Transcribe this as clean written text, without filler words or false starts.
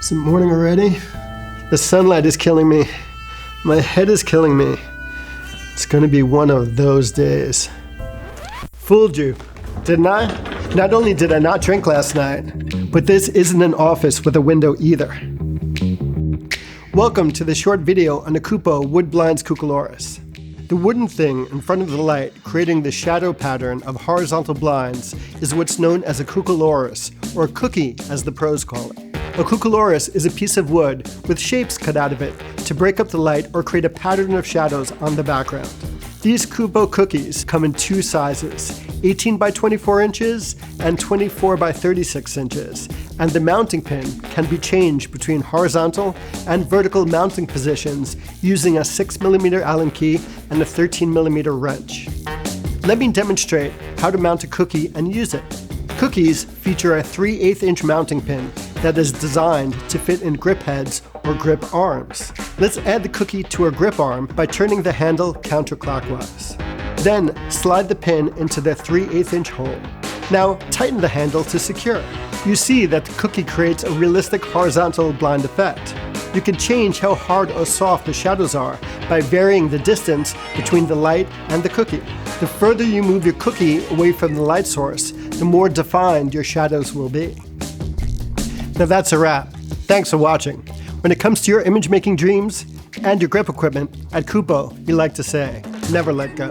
Is it morning already? The sunlight is killing me. My head is killing me. It's gonna be one of those days. Fooled you, didn't I? Not only did I not drink last night, but this isn't an office with a window either. Welcome to the short video on the Kupo wood blinds cuculoris. The wooden thing in front of the light creating the shadow pattern of horizontal blinds is what's known as a cuculoris, or cookie as the pros call it. A cuculoris is a piece of wood with shapes cut out of it to break up the light or create a pattern of shadows on the background. These Kupo cookies come in two sizes, 18 by 24 inches and 24 by 36 inches, and the mounting pin can be changed between horizontal and vertical mounting positions using a 6mm Allen key and a 13mm wrench. Let me demonstrate how to mount a cookie and use it. Cookies feature a 3/8 inch mounting pin that is designed to fit in grip heads or grip arms. Let's add the cookie to our grip arm by turning the handle counterclockwise. Then slide the pin into the 3/8 inch hole. Now tighten the handle to secure. You see that the cookie creates a realistic horizontal blind effect. You can change how hard or soft the shadows are by varying the distance between the light and the cookie. The further you move your cookie away from the light source, the more defined your shadows will be. Now that's a wrap. Thanks for watching. When it comes to your image making dreams and your grip equipment, at Kupo, we like to say, never let go.